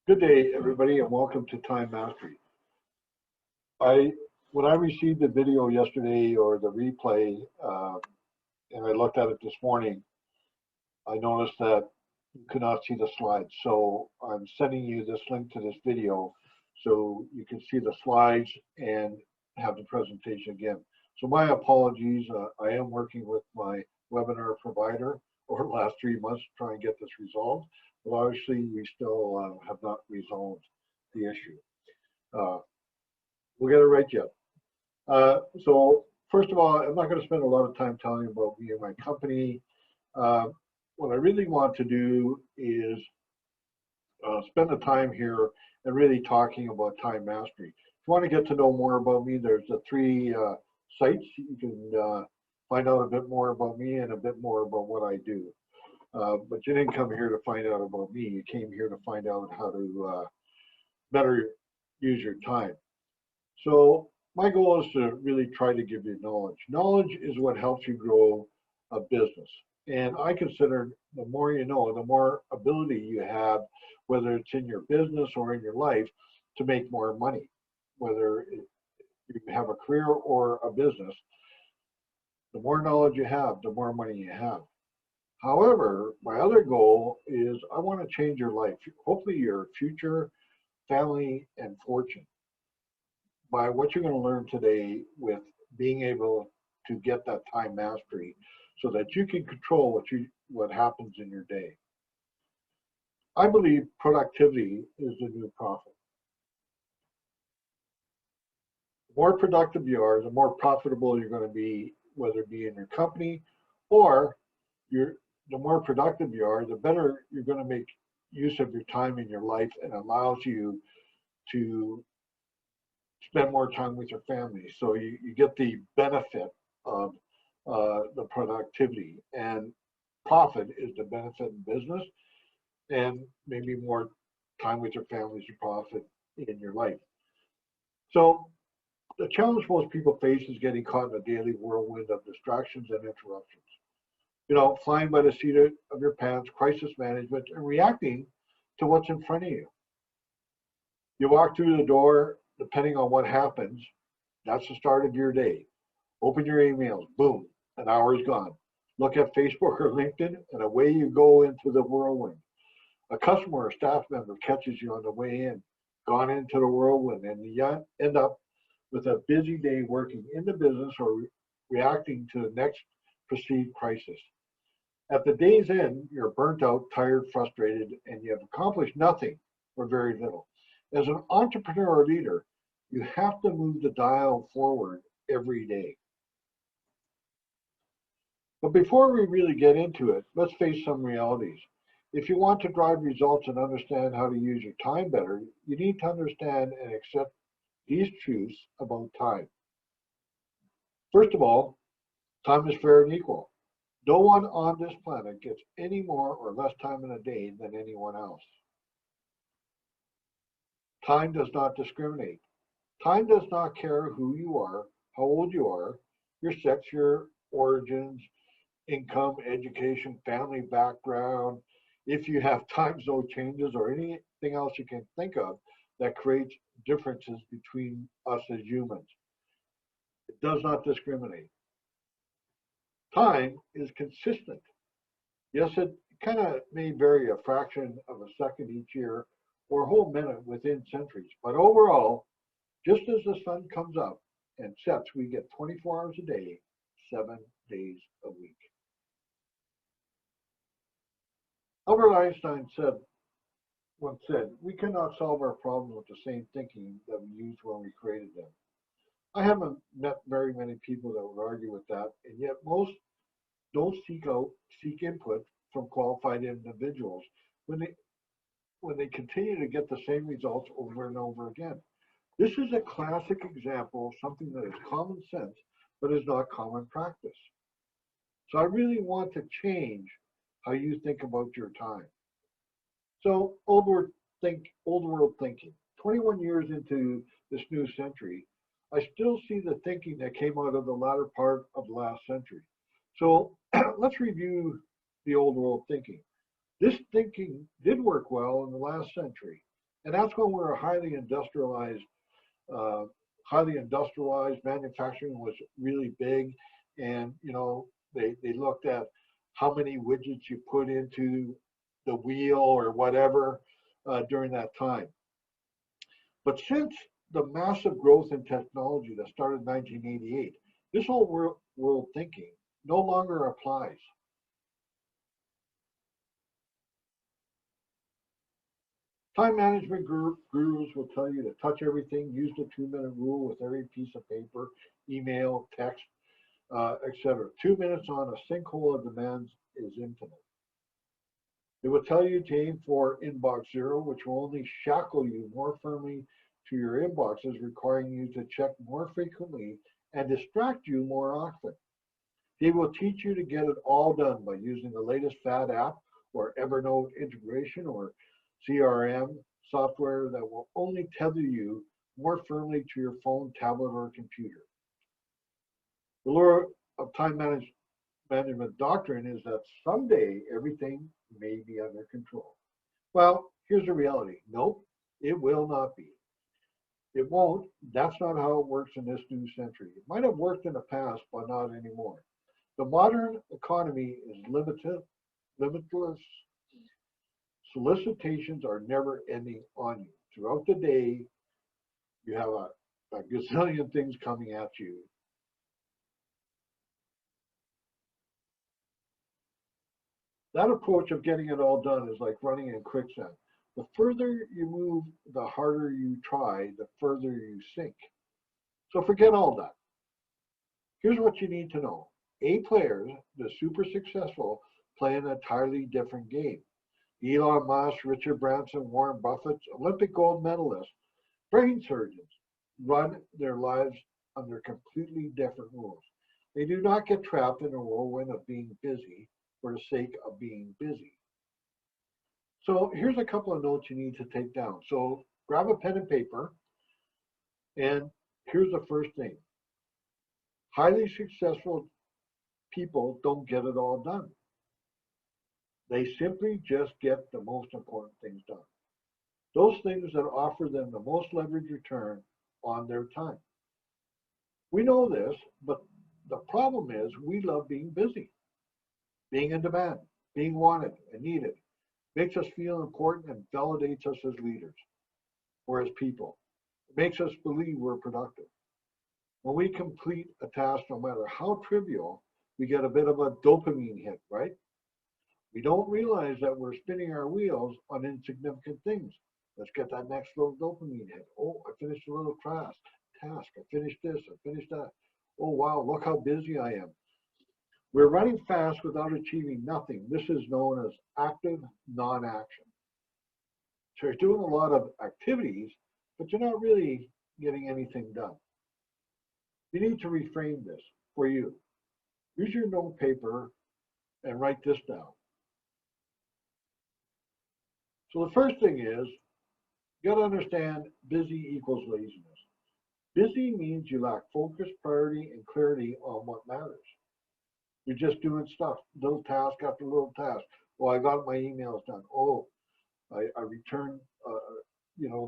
Good day, everybody, and welcome to Time Mastery. I when I received the video yesterday or the replay, and I looked at it this morning, I noticed that you could not see the slides. So I'm sending you this link to this video so you can see the slides and have the presentation again. So my apologies. I am working with my webinar provider over the last 3 months to try and get this resolved, but obviously we still have not resolved the issue. We'll get it right yet. So first of all, I'm not going to spend a lot of time telling you about me and my company. What I really want to do is spend the time here and really talking about time mastery. If you want to get to know more about me, there's the three sites. You can find out a bit more about me and a bit more about what I do. But you didn't come here to find out about me. You came here to find out how to better use your time. So my goal is to really try to give you knowledge. Knowledge is what helps you grow a business. And I consider the more you know, the more ability you have, whether it's in your business or in your life, to make more money. Whether you have a career or a business, the more knowledge you have, the more money you have. However, my other goal is I want to change your life, hopefully your future, family, and fortune, by what you're going to learn today with being able to get that time mastery so that you can control what happens in your day. I believe productivity is the new profit. The more productive you are, the more profitable you're going to be, whether it be in your company or the more productive you are, the better you're going to make use of your time in your life, and allows you to spend more time with your family. So you get the benefit of the productivity, and profit is the benefit in business, and maybe more time with your family is your profit in your life. So the challenge most people face is getting caught in a daily whirlwind of distractions and interruptions. Flying by the seat of your pants, crisis management, and reacting to what's in front of you. You walk through the door, depending on what happens, that's the start of your day. Open your emails, boom, an hour is gone. Look at Facebook or LinkedIn, and away you go into the whirlwind. A customer or staff member catches you on the way in, gone into the whirlwind, and you end up with a busy day working in the business or reacting to the next perceived crisis. At the day's end, you're burnt out, tired, frustrated, and you have accomplished nothing or very little. As an entrepreneur or leader, you have to move the dial forward every day. But before we really get into it, let's face some realities. If you want to drive results and understand how to use your time better, you need to understand and accept these truths about time. First of all, time is fair and equal. No one on this planet gets any more or less time in a day than anyone else. Time does not discriminate. Time does not care who you are, how old you are, your sex, your origins, income, education, family background, if you have time zone changes or anything else you can think of that creates differences between us as humans. It does not discriminate. Time is consistent. Yes, it kind of may vary a fraction of a second each year or a whole minute within centuries, but overall, just as the sun comes up and sets, we get 24 hours a day, 7 days a week. Albert Einstein once said, we cannot solve our problems with the same thinking that we used when we created them. I haven't met very many people that would argue with that, and yet most don't seek input from qualified individuals when they continue to get the same results over and over again. This is a classic example of something that is common sense, but is not common practice. So I really want to change how you think about your time. So old world thinking. 21 years into this new century, I still see the thinking that came out of the latter part of the last century. So let's review the old world thinking. This thinking did work well in the last century, And that's when we're uh, highly industrialized. Manufacturing was really big, and they looked at how many widgets you put into the wheel or whatever during that time. But since the massive growth in technology that started in 1988, this whole world thinking no longer applies. Time management gurus will tell you to touch everything, use the 2-minute rule with every piece of paper, email, text, etc. 2 minutes on a sinkhole of demands is infinite. It will tell you to aim for inbox zero, which will only shackle you more firmly to your inboxes, requiring you to check more frequently and distract you more often. They will teach you to get it all done by using the latest fad app or Evernote integration or CRM software that will only tether you more firmly to your phone, tablet, or computer. The lure of management doctrine is that someday everything may be under control. Well, here's the reality. Nope, it will not be. It won't. That's not how it works in this new century. It might have worked in the past, but not anymore. The modern economy is limitless. Solicitations are never ending on you. Throughout the day, you have a gazillion things coming at you. That approach of getting it all done is like running in quicksand. The further you move, the harder you try, the further you sink. So forget all that. Here's what you need to know. A players, the super successful, play an entirely different game. Elon Musk, Richard Branson, Warren Buffett, Olympic gold medalists, brain surgeons run their lives under completely different rules. They do not get trapped in a whirlwind of being busy for the sake of being busy. So here's a couple of notes you need to take down. So grab a pen and paper, and here's the first thing. Highly successful people don't get it all done. They simply just get the most important things done. Those things that offer them the most leverage return on their time. We know this, but the problem is we love being busy, being in demand, being wanted and needed. Makes us feel important and validates us as leaders or as people. It makes us believe we're productive. When we complete a task, no matter how trivial, we get a bit of a dopamine hit, right? We don't realize that we're spinning our wheels on insignificant things. Let's get that next little dopamine hit. Oh, I finished a little task. I finished this, I finished that. Oh, wow, look how busy I am. We're running fast without achieving nothing. This is known as active non-action. So you're doing a lot of activities, but you're not really getting anything done. You need to reframe this for you. Use your note paper and write this down. So the first thing is, you got to understand busy equals laziness. Busy means you lack focus, priority, and clarity on what matters. You're just doing stuff, little task after little task. Oh, I got my emails done. Oh, I returned,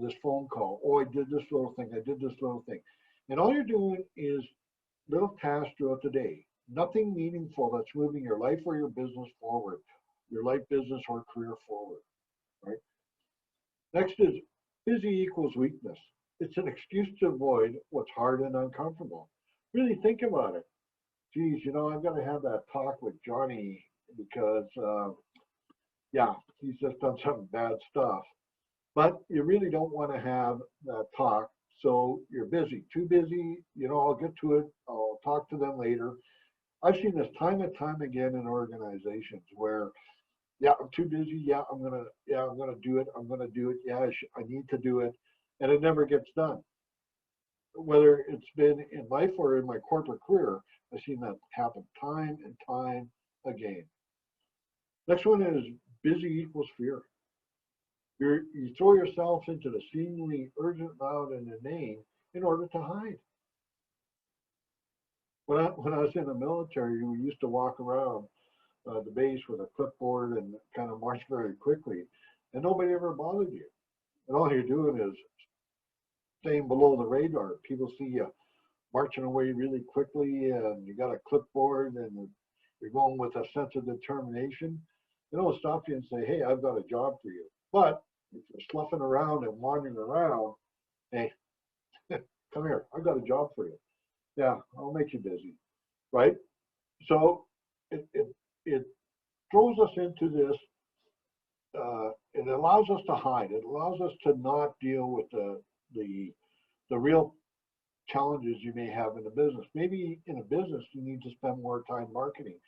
this phone call. Oh, I did this little thing. I did this little thing. And all you're doing is little tasks throughout the day. Nothing meaningful that's moving your life or your business forward, your life, business, or career forward, right? Next is busy equals weakness. It's an excuse to avoid what's hard and uncomfortable. Really think about it. Geez, I'm going to have that talk with Johnny because, he's just done some bad stuff. But you really don't want to have that talk. So you're busy, too busy. I'll get to it. I'll talk to them later. I've seen this time and time again in organizations where, I'm too busy. I'm gonna do it. I'm gonna do it. I need to do it, and it never gets done. Whether it's been in life or in my corporate career, I've seen that happen time and time again. Next one is busy equals fear. You throw yourself into the seemingly urgent, loud, and inane in order to hide. When I was in the military, we used to walk around the base with a clipboard and kind of march very quickly, and nobody ever bothered you. And all you're doing is staying below the radar. People see you marching away really quickly, and you got a clipboard, and you're going with a sense of determination. They don't stop you and say, "Hey, I've got a job for you." But if you're sloughing around and wandering around, hey, come here, I've got a job for you. Yeah, I'll make you busy, right? So it throws us into this. It allows us to hide. It allows us to not deal with the the real challenges you may have in a business. Maybe in a business you need to spend more time marketing.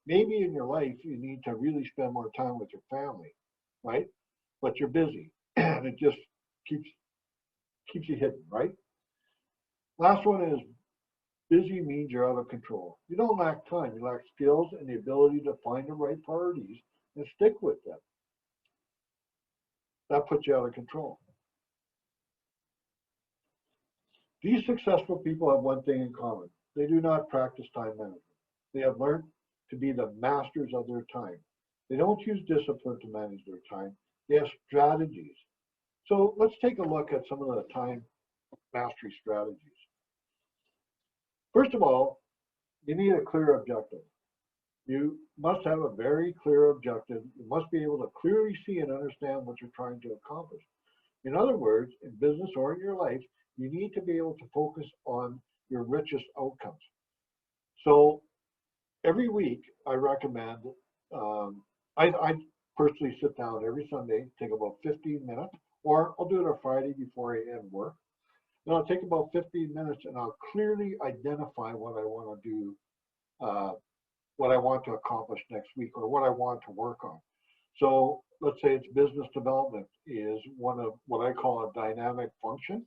Maybe in your life you need to really spend more time with your family, right? But you're busy, and it just keeps keeps you hidden, right? Last one is busy means you're out of control. You don't lack time. You lack skills and the ability to find the right priorities and stick with them. That puts you out of control. These successful people have one thing in common. They do not practice time management. They have learned to be the masters of their time. They don't use discipline to manage their time. They have strategies. So let's take a look at some of the time mastery strategies. First of all, you need a clear objective. You must have a very clear objective. You must be able to clearly see and understand what you're trying to accomplish. In other words, in business or in your life, you need to be able to focus on your richest outcomes. So every week, I recommend, I personally sit down every Sunday, take about 15 minutes, or I'll do it on Friday before I end work. Then I'll take about 15 minutes and I'll clearly identify what I want to do, uh, what I want to accomplish next week, or what I want to work on. So let's say it's business development is one of what I call a dynamic function.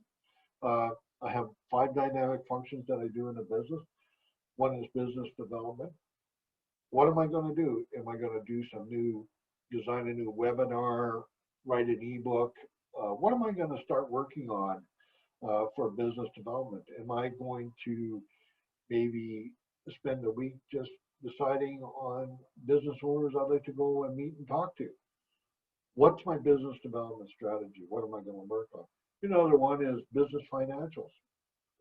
Uh, I have 5 dynamic functions that I do in a business. One is business development. What am I going to do? Am I going to do design a new webinar, write an ebook? What am I going to start working on for business development? Am I going to maybe spend a week just deciding on business owners I'd like to go and meet and talk to? What's my business development strategy? What am I going to work on? Another one is business financials.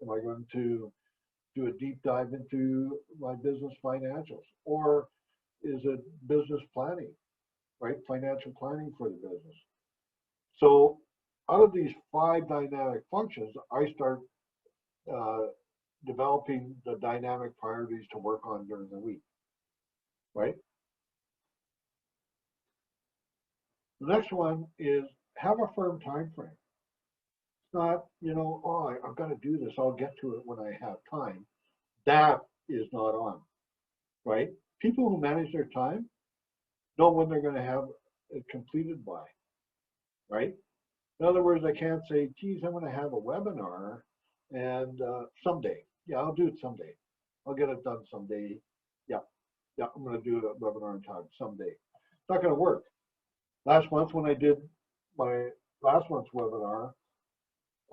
Am I going to do a deep dive into my business financials? Or is it business planning, right? Financial planning for the business. So out of these 5 dynamic functions, I start uh, developing the dynamic priorities to work on during the week, right? The next one is have a firm time frame. It's not, oh, I've got to do this. I'll get to it when I have time. That is not on, right? People who manage their time know when they're going to have it completed by, right? In other words, I can't say, geez, I'm going to have a webinar and someday. Yeah, I'll do it someday. I'll get it done someday. Yeah, yeah, I'm going to do a webinar in time someday. It's not going to work. Last month when I did my last month's webinar,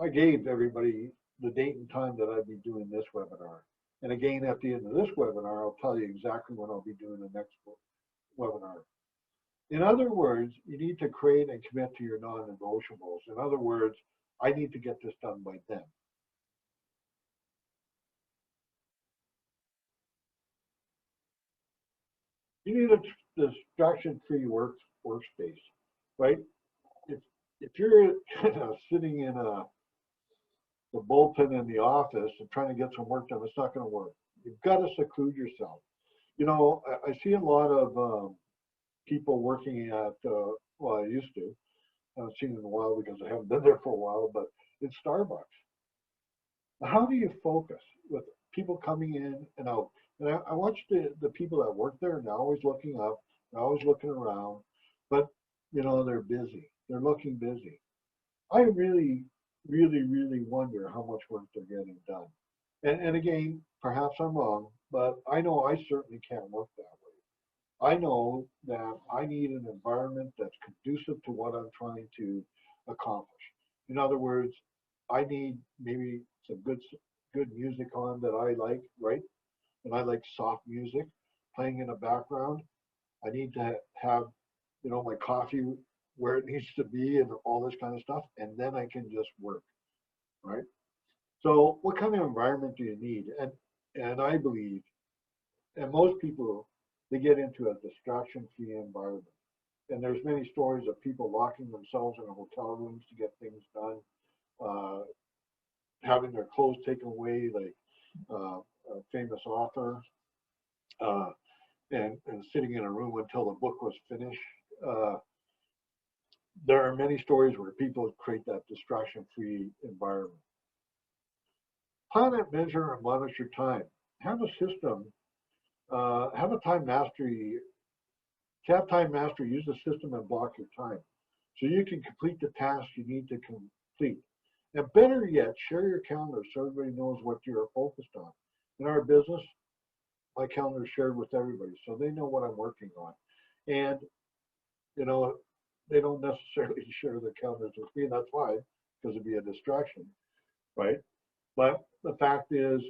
I gave everybody the date and time that I'd be doing this webinar. And again, at the end of this webinar, I'll tell you exactly when I'll be doing the next webinar. In other words, you need to create and commit to your non-negotiables. In other words, I need to get this done by then. You need a distraction-free workspace, right? If if you're sitting in the bullpen in the office and trying to get some work done, it's not going to work. You've got to seclude yourself. I see a lot of people working at, well, I used to. I haven't seen it in a while because I haven't been there for a while, but it's Starbucks. How do you focus with people coming in and out? And I watch the people that work there, and they're always looking up, they're always looking around, but they're busy. They're looking busy. I really, really, really wonder how much work they're getting done. And again, perhaps I'm wrong, but I know I certainly can't work that way. I know that I need an environment that's conducive to what I'm trying to accomplish. In other words, I need maybe some good music on that I like, right? And I like soft music playing in the background. I need to have, my coffee where it needs to be and all this kind of stuff, and then I can just work, right? So what kind of environment do you need? And I believe, and most people, they get into a distraction-free environment. And there's many stories of people locking themselves in hotel rooms to get things done, uh, having their clothes taken away, like a famous author, uh, and sitting in a room until the book was finished. Uh, there are many stories where people create that distraction-free environment. Plan it, measure, and monitor time. Have a system. Have a time mastery. To have time mastery, use the system and block your time so you can complete the tasks you need to complete. And better yet, share your calendar so everybody knows what you're focused on. In our business, my calendar is shared with everybody so they know what I'm working on. And, you know, they don't necessarily share their calendars with me. That's why, because it'd be a distraction, right? But the fact is,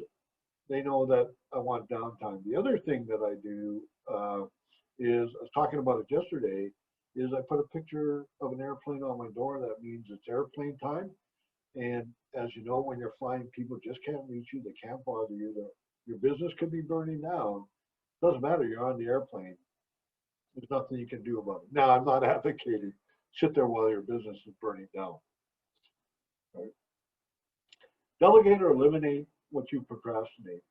they know that I want downtime. The other thing that I do is, I was talking about it yesterday, is I put a picture of an airplane on my door. That means it's airplane time. And as you know, when you're flying, people just can't reach you. They can't bother you. Your business could be burning down. Doesn't matter. You're on the airplane. There's nothing you can do about it. Now, I'm not advocating sit there while your business is burning down. Right? Delegate or eliminate what you procrastinate.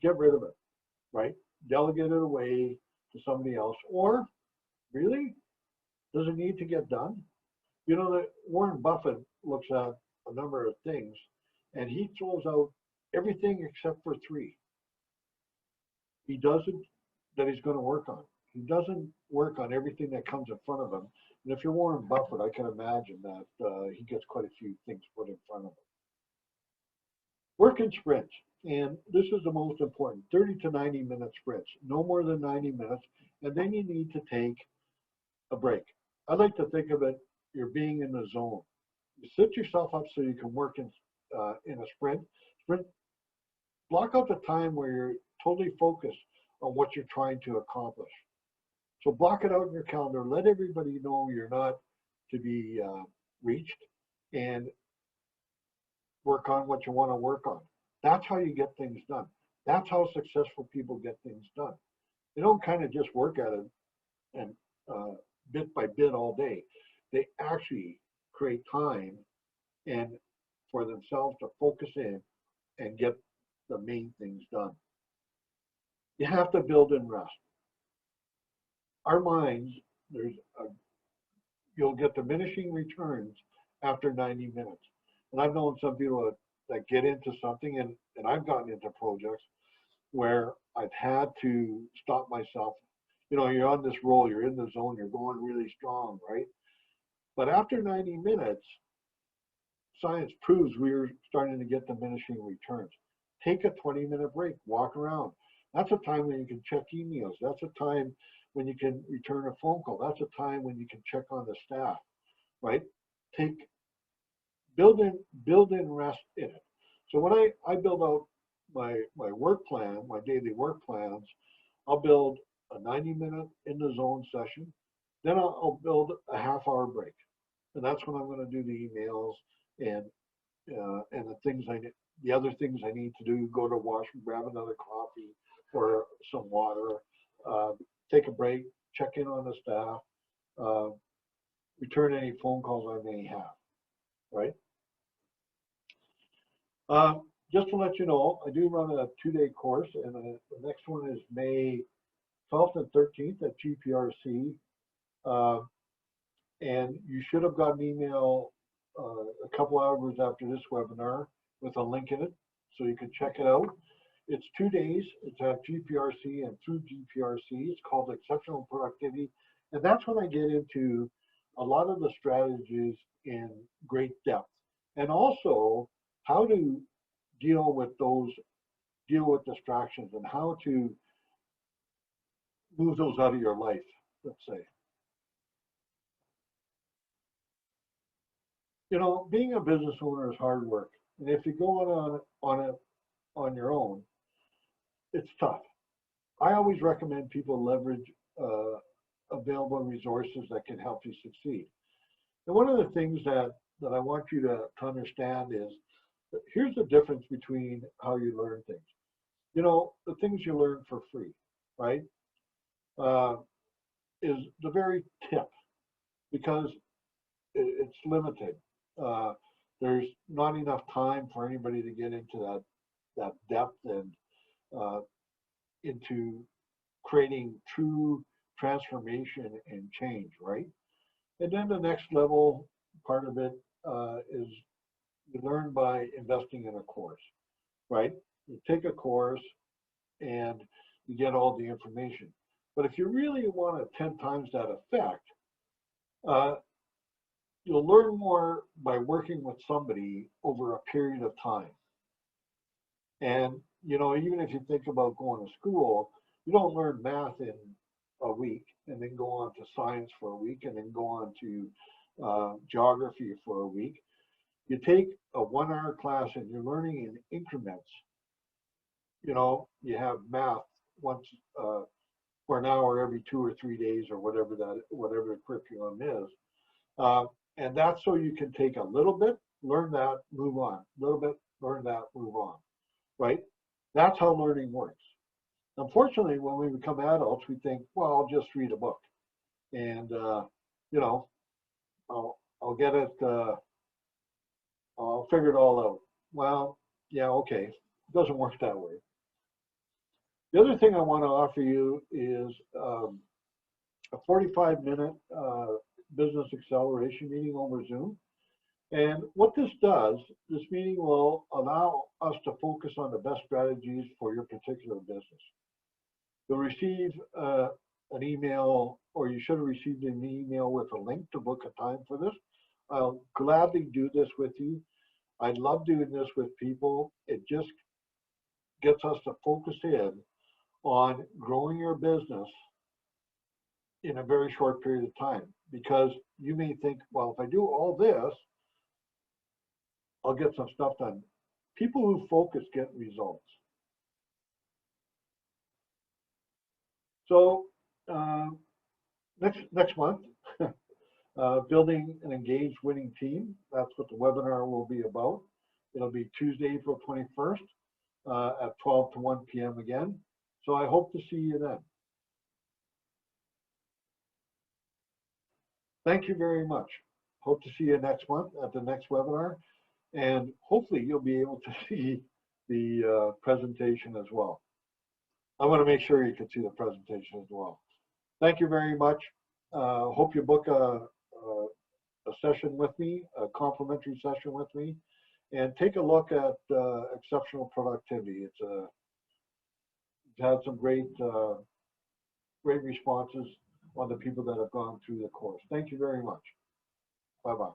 Get rid of it. Right? Delegate it away to somebody else. Or really, does it need to get done? You know that Warren Buffett looks at a number of things, and he throws out everything except for three. He doesn't that he's going to work on. He doesn't work on everything that comes in front of him. And if you're Warren Buffett, I can imagine that he gets quite a few things put in front of him. Work in sprints, and this is the most important: 30 to 90-minute sprints, no more than 90 minutes, and then you need to take a break. I like to think of it: you're being in the zone. You set yourself up so you can work in a sprint. Sprint. Block out the time where you're totally focused on what you're trying to accomplish. So block it out in your calendar. Let everybody know you're not to be reached, and work on what you want to work on. That's how you get things done. That's how successful people get things done. They don't kind of just work at it and bit by bit all day. They actually create time and for themselves to focus in and get the main things done. You have to build in rest. Our minds, you'll get diminishing returns after 90 minutes. And I've known some people that get into something, and I've gotten into projects where I've had to stop myself. You know, you're on this roll, you're in the zone, you're going really strong, right? But after 90 minutes, science proves we're starting to get diminishing returns. Take a 20-minute break, walk around. That's a time when you can check emails. That's a time when you can return a phone call. That's a time when you can check on the staff, right? Build in rest in it. So when I build out my work plan, my daily work plans, I'll build a 90-minute in the zone session. Then I'll build a half-hour break, and that's when I'm going to do the emails and the other things I need to do. Go to washroom, grab another coffee or some water, take a break, check in on the staff, return any phone calls I may have. Right. Just to let you know, I do run a 2-day course, and the next one is May 12th and 13th at GPRC. And you should have got an email a couple hours after this webinar with a link in it, so you can check it out. It's 2 days. It's at GPRC and through GPRC. It's called Exceptional Productivity. And that's when I get into a lot of the strategies in great depth. And also how to deal with distractions and how to move those out of your life, let's say. You know, being a business owner is hard work. And if you go on your own, it's tough. I always recommend people leverage available resources that can help you succeed. And one of the things that I want you to understand is that here's the difference between how you learn things. You know, the things you learn for free, right, uh, is the very tip because it's limited. Uh, there's not enough time for anybody to get into that depth and uh, into creating true transformation and change, right? And then the next level part of it is you learn by investing in a course, right? You take a course and you get all the information. But if you really want a 10 times that effect, uh, you'll learn more by working with somebody over a period of time. And, you know, even if you think about going to school, you don't learn math in a week and then go on to science for a week and then go on to geography for a week. You take a 1 hour class and you're learning in increments. You know, you have math once for an hour every 2 or 3 days or whatever the curriculum is. Uh, and that's so you can take a little bit, learn that, move on. A little bit, learn that, move on. Right? That's how learning works. Unfortunately, when we become adults, we think, well, I'll just read a book, and you know, I'll get it, I'll figure it all out. Well, yeah, okay, it doesn't work that way. The other thing I want to offer you is a 45-minute business acceleration meeting over Zoom. And what this does, this meeting will allow us to focus on the best strategies for your particular business. You'll receive an email, or you should have received an email with a link to book a time for this. I'll gladly do this with you. I love doing this with people. It just gets us to focus in on growing your business in a very short period of time. Because you may think, well, if I do all this, I'll get some stuff done. People who focus get results. So next month, building an engaged winning team. That's what the webinar will be about. It'll be Tuesday, April 21st at 12 to 1 p.m. again. So I hope to see you then. Thank you very much. Hope to see you next month at the next webinar. And hopefully you'll be able to see the presentation as well. I want to make sure you can see the presentation as well. Thank you very much. Hope you book a session with me, a complimentary session with me, and take a look at exceptional productivity. It's had some great responses on the people that have gone through the course. Thank you very much. Bye-bye.